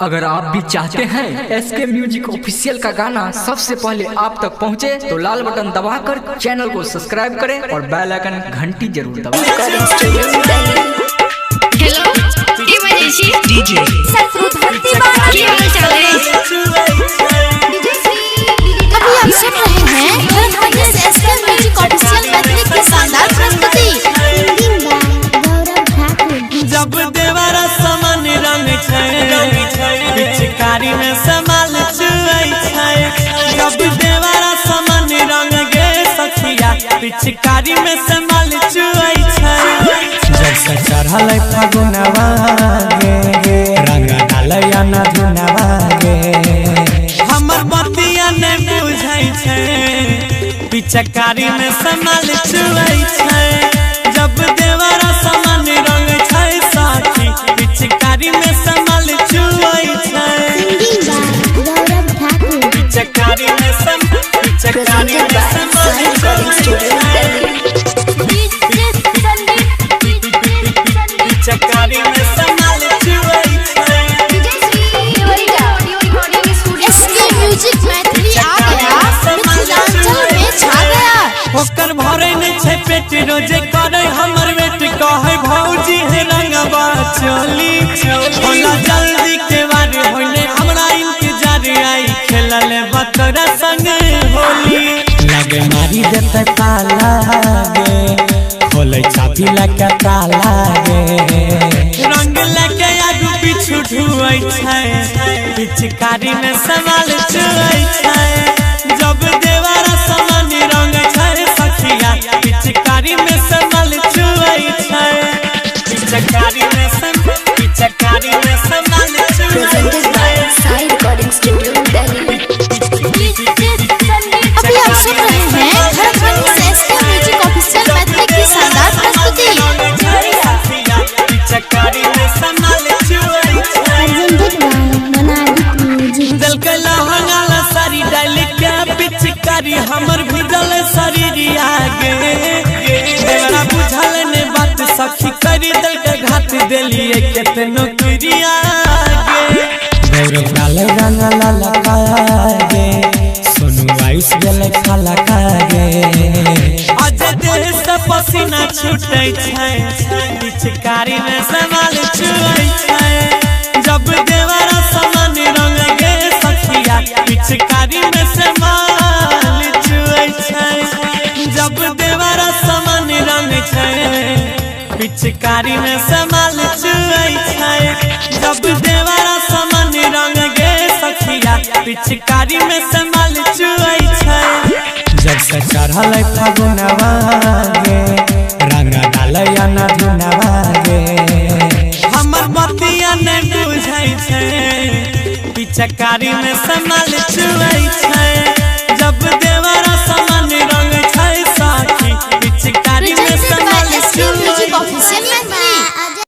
अगर आप भी चाहते हैं एसके म्यूजिक ऑफिशियल का गाना सबसे पहले आप तक पहुंचे तो लाल बटन दबाकर चैनल को सब्सक्राइब करें और बेल आइकन घंटी जरूर दबाएं। हेलो ये मनीषी डीजे सरस्वती बाबा की हाल चाल है। अभी आप सुन रहे हैं एसके म्यूजिक ऑफिशियल मैथिली की शानदार प्रस्तुति। जब देवरा समान रंग छै पिचकारी में समाल चुई छै। जब देवरा समान रंग गे सखिया पिचकारी में समाल चुई छै। जब से चढ़ल फगुनवा गे रंग डालया न धुनवा गे हमर बतिया ने बुझै छै पिचकारी में समाल चुई छै। जब देवरा समान रंग छै साथी पिचकारी में समाल चुई छै। पिचकारी में पिचकारी में समाल चुई छै। पिचकारी में समाल चुई छै। एसके म्यूजिक मैथिली आ गया मिथिलांचल में छा गया। ओकर भरे न छै पेट रोजे करे हमर वेट कहे भौजी हे रंगवा चली होला जल्दी के बारे होले हमरा इंतजार आई खेलले बकरा संग होली लगे मारी देते ताला गे खोले चाबी लगा ताला गे रंग लगे आगू पीछू ढुई छै पिचकारी में सवाल चुई छै। जब देवरा समान रंग छै सखिया पिचकारी में समाल चुई छै। पिचकारी में समाल चुई छै। अभी आप सुन रहे हैं एसके म्यूजिक ऑफिशियल मैथिली की शानदार प्रस्तुति। पिचकारी में समाल चुई छै। दिल के लहंगा सारी डाल के पिचकारी हमर भिजल शरीरिया गे देवरा बुझल ने बात सखी करी दिल के घात देलिए केतनो क्रिया गे गौरव डाल रंग ललका गे सोनू आयुष गेले खाला गे आज देह से पसीना छूटे छै पिचकारी में समाल चुई छै। जब देवरा समान रंग गे सखिया पिचकारी में समाल चुई छै। जब देवरा समान रंग छै पिचकारी में समाल चुई छै। जब देवरा समान रंग गे सखिया पिचकारी में समाल चुई छै। जब से चढ़ल फगुनवा गे रंग डालया न धुनवा गे हमर बतिया ने बुझै छै पिचकारी में समाल चुई छै।